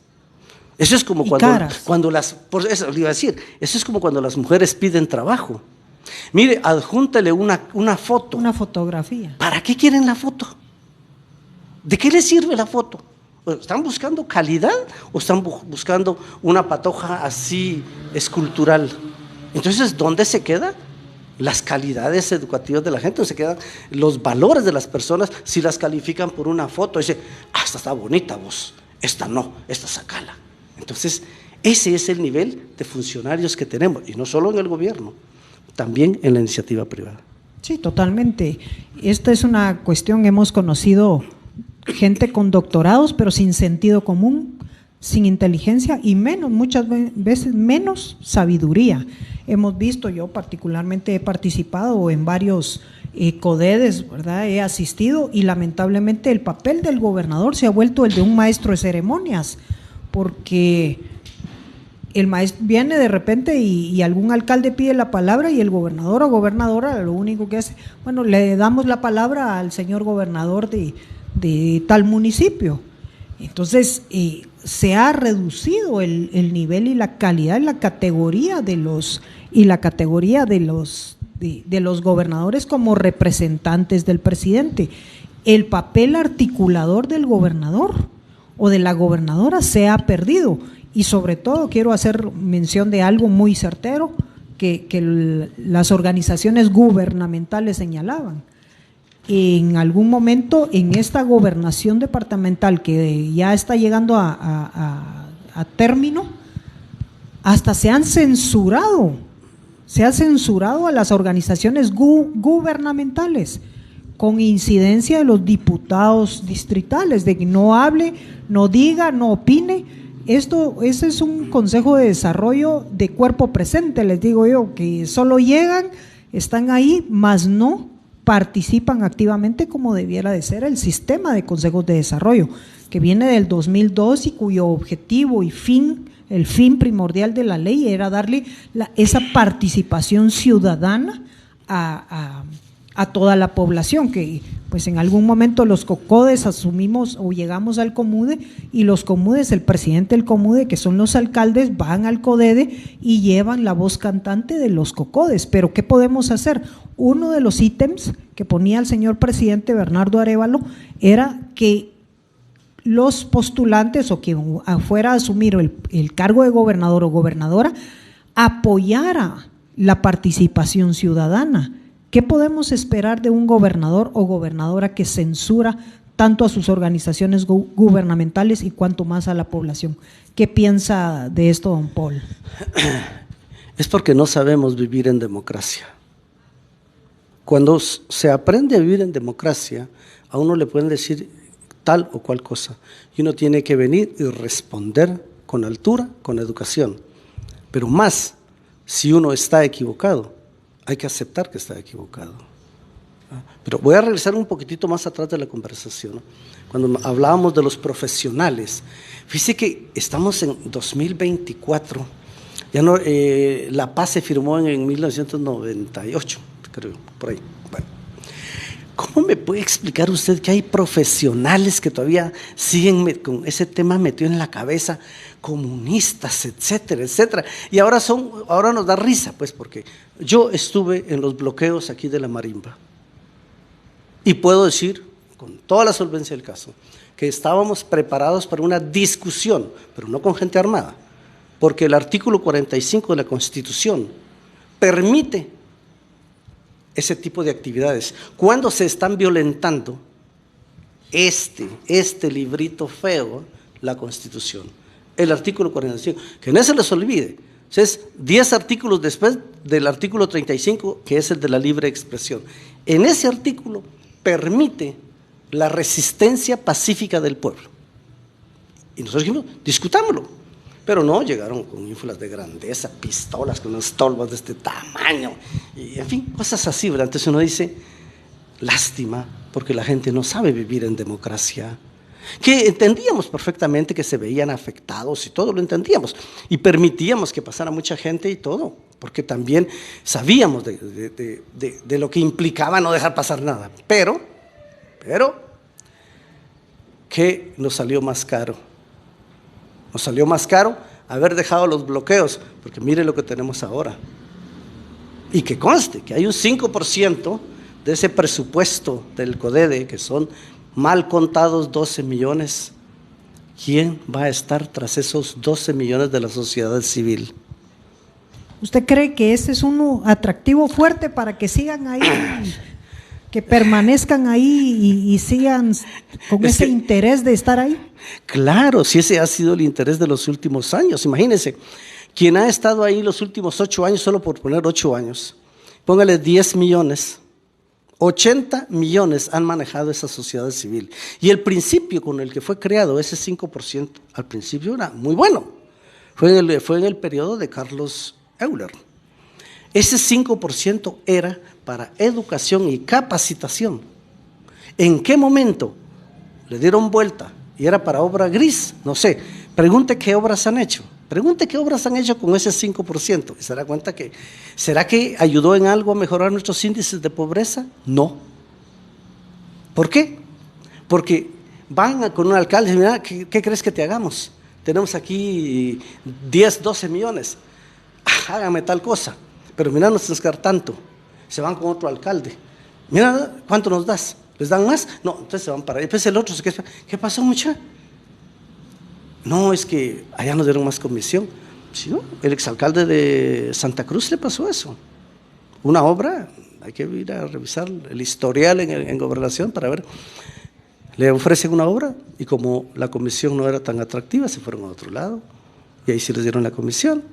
Eso es como cuando por eso le iba a decir, eso es como cuando las mujeres piden trabajo. Mire, adjúntele una foto. Una fotografía. ¿Para qué quieren la foto? ¿De qué les sirve la foto? ¿Están buscando calidad o están buscando una patoja así escultural? Entonces, ¿dónde se quedan las calidades educativas de la gente? ¿Dónde se quedan los valores de las personas si las califican por una foto? Dice, esta está bonita vos, esta no, esta sacala. Entonces, ese es el nivel de funcionarios que tenemos, y no solo en el gobierno, también en la iniciativa privada. Sí, totalmente. Esta es una cuestión, hemos conocido gente con doctorados, pero sin sentido común, sin inteligencia y muchas veces menos sabiduría. Hemos visto, yo particularmente he participado en varios CODEDES, ¿verdad? He asistido y lamentablemente el papel del gobernador se ha vuelto el de un maestro de ceremonias, porque el maestro viene de repente y algún alcalde pide la palabra y el gobernador o gobernadora lo único que hace, bueno, le damos la palabra al señor gobernador de tal municipio. Entonces se ha reducido el nivel y la calidad y la categoría de los gobernadores como representantes del presidente. El papel articulador del gobernador o de la gobernadora se ha perdido, y sobre todo quiero hacer mención de algo muy certero que las organizaciones gubernamentales señalaban. En algún momento en esta gobernación departamental que ya está llegando a término, hasta se ha censurado a las organizaciones gubernamentales, con incidencia de los diputados distritales, de que no hable, no diga, no opine. Ese es un consejo de desarrollo de cuerpo presente, les digo yo, que solo llegan, están ahí, mas no participan activamente como debiera de ser el sistema de consejos de desarrollo, que viene del 2002 y cuyo objetivo y el fin primordial de la ley era darle esa participación ciudadana a toda la población, que pues en algún momento los COCODES asumimos o llegamos al COMUDE, y los COMUDES, el presidente del COMUDE, que son los alcaldes, van al CODEDE y llevan la voz cantante de los COCODES. Pero ¿qué podemos hacer? Uno de los ítems que ponía el señor presidente Bernardo Arévalo era que los postulantes o quien fuera a asumir el cargo de gobernador o gobernadora apoyara la participación ciudadana. ¿Qué podemos esperar de un gobernador o gobernadora que censura tanto a sus organizaciones gubernamentales y cuanto más a la población? ¿Qué piensa de esto, don Paul? Es porque no sabemos vivir en democracia. Cuando se aprende a vivir en democracia, a uno le pueden decir tal o cual cosa, y uno tiene que venir y responder con altura, con educación. Pero más, si uno está equivocado, hay que aceptar que está equivocado. Pero voy a regresar un poquitito más atrás de la conversación, ¿no? Cuando hablábamos de los profesionales, fíjese que estamos en 2024, ya no, la paz se firmó en 1998, creo, por ahí. Bueno, ¿cómo me puede explicar usted que hay profesionales que todavía siguen con ese tema metido en la cabeza, comunistas, etcétera, etcétera? Y ahora nos da risa, pues, porque yo estuve en los bloqueos aquí de la Marimba y puedo decir, con toda la solvencia del caso, que estábamos preparados para una discusión, pero no con gente armada, porque el artículo 45 de la Constitución permite ese tipo de actividades cuando se están violentando este librito feo, la Constitución, el artículo 45, que no se les olvide, es 10 artículos después del artículo 35, que es el de la libre expresión. En ese artículo permite la resistencia pacífica del pueblo. Y nosotros dijimos, discutámoslo. Pero no, llegaron con ínfulas de grandeza, pistolas con unos tolvas de este tamaño, y en fin, cosas así, ¿verdad? Entonces uno dice, lástima, porque la gente no sabe vivir en democracia. Que entendíamos perfectamente que se veían afectados y todo lo entendíamos, y permitíamos que pasara mucha gente y todo, porque también sabíamos de lo que implicaba no dejar pasar nada, pero, ¿qué nos salió más caro? Nos salió más caro haber dejado los bloqueos, porque mire lo que tenemos ahora. Y que conste que hay un 5% de ese presupuesto del CODEDE, que son mal contados 12 millones. ¿Quién va a estar tras esos 12 millones de la sociedad civil? ¿Usted cree que ese es un atractivo fuerte para que sigan ahí, que permanezcan ahí y sigan con ese interés de estar ahí? Claro, si ese ha sido el interés de los últimos años. Imagínense, quien ha estado ahí los últimos 8 años, solo por poner 8 años, póngale 10 millones, 80 millones han manejado esa sociedad civil. Y el principio con el que fue creado, ese 5%, al principio era muy bueno. Fue en el periodo de Carlos Euler. Ese 5% era para educación y capacitación. ¿En qué momento le dieron vuelta y era para obra gris? No sé, pregunte qué obras han hecho. Pregunte qué obras han hecho con ese 5% y se dará cuenta que, ¿será que ayudó en algo a mejorar nuestros índices de pobreza? No. ¿Por qué? Porque van con un alcalde y dicen, mira, ¿qué crees que te hagamos? Tenemos aquí 10, 12 millones, hágame tal cosa, pero mira, no tienes que dar tanto. Se van con otro alcalde, mira, ¿cuánto nos das? ¿Les dan más? No, entonces se van para ahí. Después el otro se queda, ¿qué pasó, muchacha? No, es que allá nos dieron más comisión. ¿Sí, no? El exalcalde de Santa Cruz le pasó eso. Una obra, hay que ir a revisar el historial en gobernación para ver. Le ofrecen una obra y como la comisión no era tan atractiva, se fueron a otro lado y ahí sí les dieron la comisión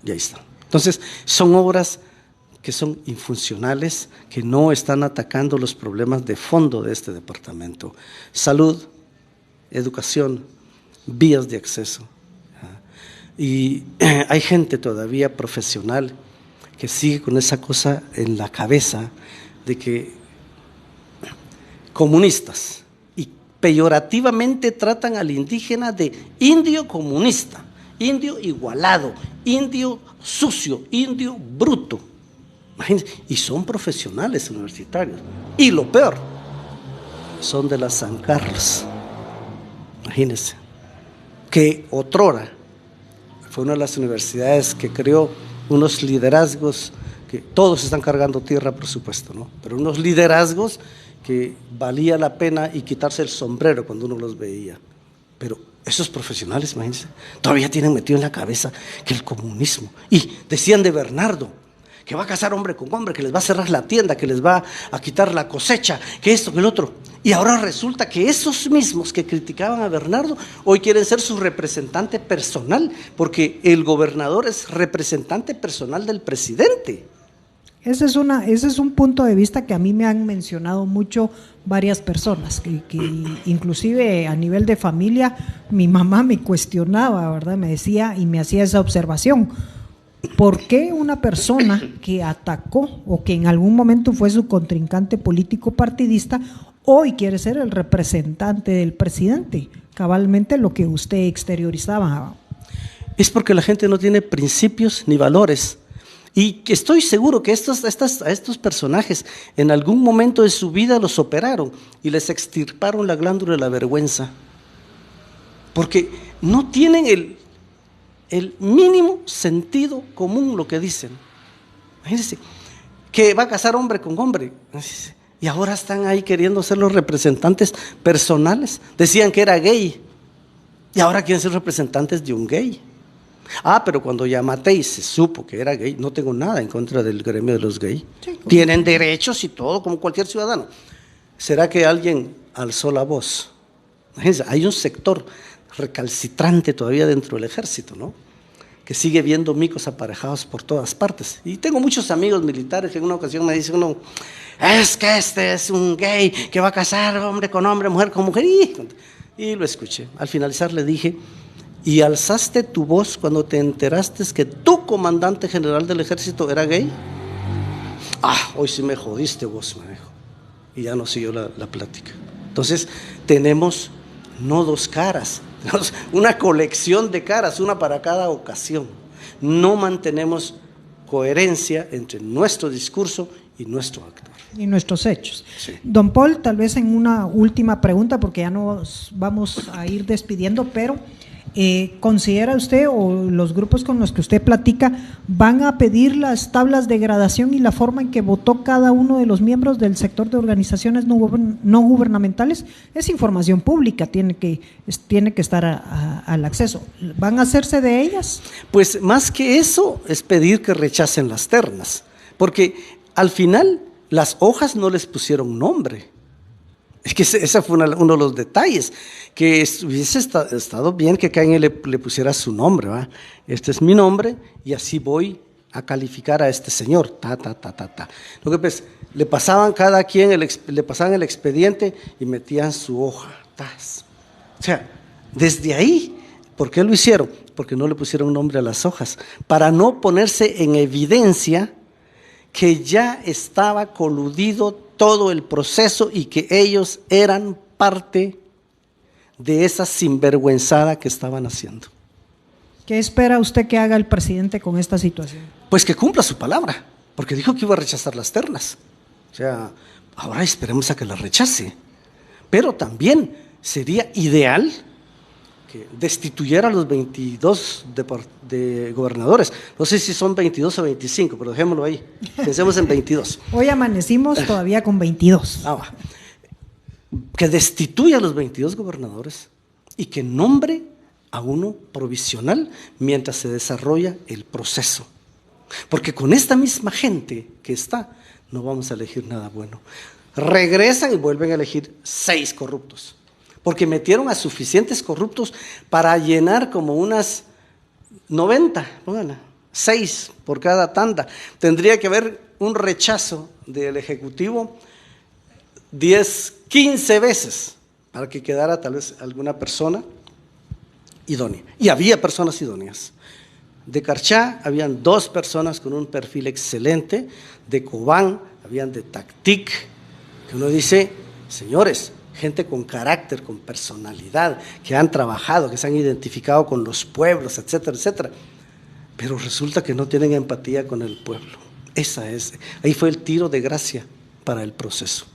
y ahí está. Entonces, son obras que son infuncionales, que no están atacando los problemas de fondo de este departamento. Salud, educación, vías de acceso. Y hay gente todavía profesional que sigue con esa cosa en la cabeza de que comunistas y peyorativamente tratan al indígena de indio comunista, indio igualado, indio sucio, indio bruto. Imagínense, y son profesionales universitarios. Y lo peor, son de la San Carlos. Imagínense, que otrora fue una de las universidades que creó unos liderazgos que todos están cargando tierra, por supuesto, ¿no? Pero unos liderazgos que valía la pena y quitarse el sombrero cuando uno los veía. Pero esos profesionales, imagínense, todavía tienen metido en la cabeza que el comunismo. Y decían de Bernardo, que va a casar hombre con hombre, que les va a cerrar la tienda, que les va a quitar la cosecha, que esto, que el otro. Y ahora resulta que esos mismos que criticaban a Bernardo, hoy quieren ser su representante personal, porque el gobernador es representante personal del presidente. Ese es un punto de vista que a mí me han mencionado mucho varias personas, que inclusive a nivel de familia, mi mamá me cuestionaba, ¿verdad? Me decía y me hacía esa observación. ¿Por qué una persona que atacó o que en algún momento fue su contrincante político partidista hoy quiere ser el representante del presidente? Cabalmente lo que usted exteriorizaba. Es porque la gente no tiene principios ni valores. Y estoy seguro que estos personajes en algún momento de su vida los operaron y les extirparon la glándula de la vergüenza. Porque no tienen el mínimo sentido común lo que dicen. Imagínense, que va a casar hombre con hombre. Y ahora están ahí queriendo ser los representantes personales. Decían que era gay. Y ahora quieren ser representantes de un gay. Pero cuando Yamatei se supo que era gay, no tengo nada en contra del gremio de los gays. Sí, tienen derechos y todo, como cualquier ciudadano. ¿Será que alguien alzó la voz? Imagínense, hay un sector recalcitrante todavía dentro del ejército, ¿no? Que sigue viendo micos aparejados por todas partes. Y tengo muchos amigos militares que en una ocasión me dicen uno, es que este es un gay que va a casar hombre con hombre, mujer con mujer. Y lo escuché. Al finalizar le dije, ¿y alzaste tu voz cuando te enteraste que tu comandante general del ejército era gay? Hoy sí me jodiste vos, me dijo. Y ya no siguió la plática. Entonces tenemos no dos caras, una colección de caras, una para cada ocasión. No mantenemos coherencia entre nuestro discurso y nuestro actuar. Y nuestros hechos. Sí. Don Paul, tal vez en una última pregunta, porque ya nos vamos a ir despidiendo, pero ¿considera usted o los grupos con los que usted platica van a pedir las tablas de gradación y la forma en que votó cada uno de los miembros del sector de organizaciones no gubernamentales? Es información pública, tiene que estar al acceso. ¿Van a hacerse de ellas? Pues más que eso es pedir que rechacen las ternas, porque al final las hojas no les pusieron nombre. Es que ese fue uno de los detalles, que hubiese estado bien que cada quien le pusiera su nombre, ¿va? Este es mi nombre y así voy a calificar a este señor, Lo que pues, le pasaban cada quien, le pasaban el expediente y metían su hoja, O sea, desde ahí, ¿por qué lo hicieron? Porque no le pusieron nombre a las hojas, para no ponerse en evidencia que ya estaba coludido todo el proceso y que ellos eran parte de esa sinvergüenzada que estaban haciendo. ¿Qué espera usted que haga el presidente con esta situación? Pues que cumpla su palabra, porque dijo que iba a rechazar las ternas. O sea, ahora esperemos a que las rechace. Pero también sería ideal que destituyera a los 22 de gobernadores. No sé si son 22 o 25, pero dejémoslo ahí. Pensemos en 22. Hoy amanecimos todavía con 22. Que destituya a los 22 gobernadores y que nombre a uno provisional mientras se desarrolla el proceso. Porque con esta misma gente que está, no vamos a elegir nada bueno. Regresan y vuelven a elegir 6 corruptos. Porque metieron a suficientes corruptos para llenar como unas 90, pónganla, 6 por cada tanda. Tendría que haber un rechazo del Ejecutivo 10, 15 veces para que quedara tal vez alguna persona idónea. Y había personas idóneas. De Carchá habían 2 personas con un perfil excelente, de Cobán habían de Tactic, que uno dice, señores, gente con carácter, con personalidad, que han trabajado, que se han identificado con los pueblos, etcétera, etcétera. Pero resulta que no tienen empatía con el pueblo. Ahí fue el tiro de gracia para el proceso.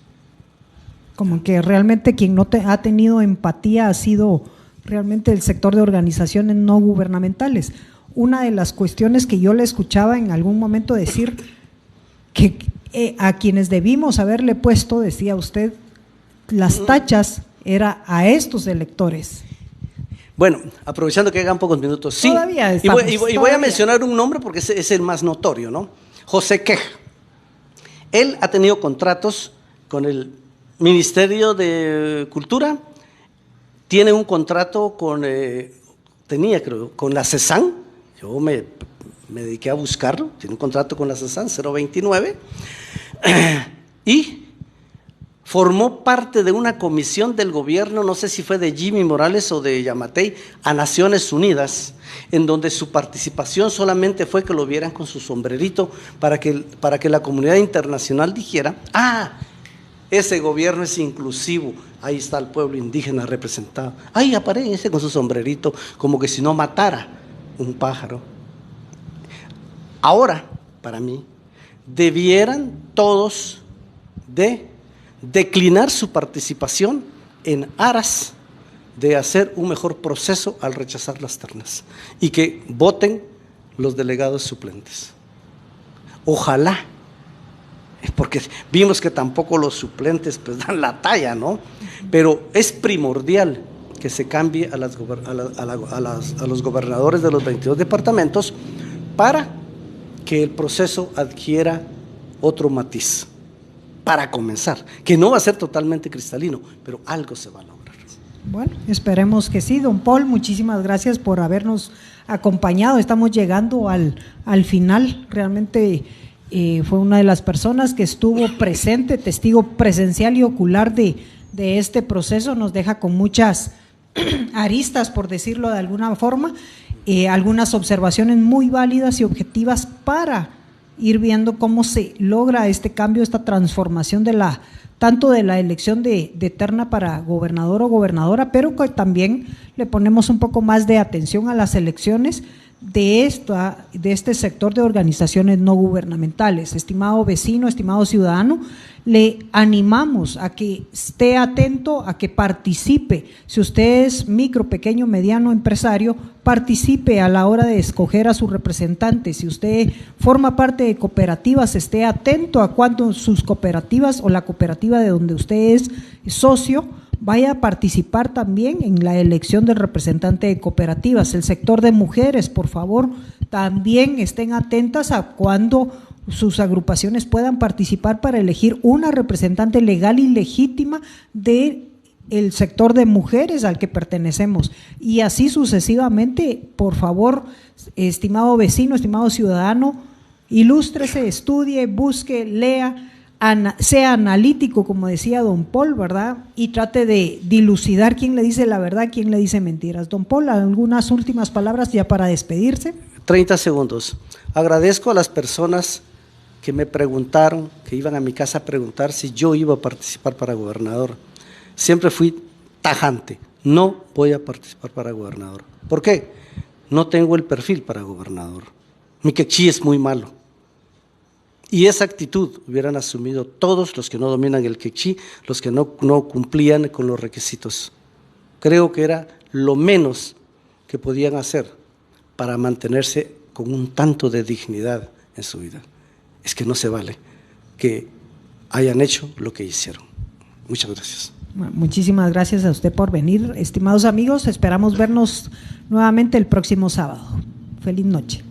Como que realmente quien no ha tenido empatía ha sido realmente el sector de organizaciones no gubernamentales. Una de las cuestiones que yo le escuchaba en algún momento decir que a quienes debimos haberle puesto, decía usted, las tachas era a estos electores. Bueno, aprovechando que quedan pocos minutos, sí, todavía y voy a mencionar un nombre porque es el más notorio, ¿no? José Queja. Él ha tenido contratos con el Ministerio de Cultura, tiene un contrato con, con la CESAN, yo me dediqué a buscarlo, tiene un contrato con la CESAN 029, y formó parte de una comisión del gobierno, no sé si fue de Jimmy Morales o de Yamatei, a Naciones Unidas, en donde su participación solamente fue que lo vieran con su sombrerito para que la comunidad internacional dijera, ese gobierno es inclusivo, ahí está el pueblo indígena representado, ahí aparece con su sombrerito, como que si no matara un pájaro. Ahora, para mí, debieran todos de declinar su participación en aras de hacer un mejor proceso al rechazar las ternas y que voten los delegados suplentes. Ojalá, porque vimos que tampoco los suplentes pues dan la talla, ¿no? Pero es primordial que se cambie a los gobernadores de los 22 departamentos para que el proceso adquiera otro matiz. Para comenzar, que no va a ser totalmente cristalino, pero algo se va a lograr. Bueno, esperemos que sí, don Paul, muchísimas gracias por habernos acompañado, estamos llegando al final, realmente fue una de las personas que estuvo presente, testigo presencial y ocular de este proceso, nos deja con muchas aristas, por decirlo de alguna forma, algunas observaciones muy válidas y objetivas para ir viendo cómo se logra este cambio, esta transformación tanto de la elección de terna para gobernador o gobernadora, pero que también le ponemos un poco más de atención a las elecciones de este sector de organizaciones no gubernamentales. Estimado vecino, estimado ciudadano, le animamos a que esté atento, a que participe. Si usted es micro, pequeño, mediano empresario, participe a la hora de escoger a su representante. Si usted forma parte de cooperativas, esté atento a cuando sus cooperativas o la cooperativa de donde usted es socio vaya a participar también en la elección del representante de cooperativas. El sector de mujeres, por favor, también estén atentas a cuando sus agrupaciones puedan participar para elegir una representante legal y legítima del sector de mujeres al que pertenecemos, y así sucesivamente. Por favor, estimado vecino, estimado ciudadano, ilústrese, estudie, busque, lea, sea analítico, como decía don Paul, ¿verdad? Y trate de dilucidar quién le dice la verdad, quién le dice mentiras. Don Paul, algunas últimas palabras ya para despedirse. 30 segundos. Agradezco a las personas que me preguntaron, que iban a mi casa a preguntar si yo iba a participar para gobernador. Siempre fui tajante, no voy a participar para gobernador. ¿Por qué? No tengo el perfil para gobernador. Mi quechí es muy malo. Y esa actitud hubieran asumido todos los que no dominan el quechí, los que no cumplían con los requisitos. Creo que era lo menos que podían hacer para mantenerse con un tanto de dignidad en su vida. Es que no se vale que hayan hecho lo que hicieron. Muchas gracias. Muchísimas gracias a usted por venir. Estimados amigos, esperamos vernos nuevamente el próximo sábado. Feliz noche.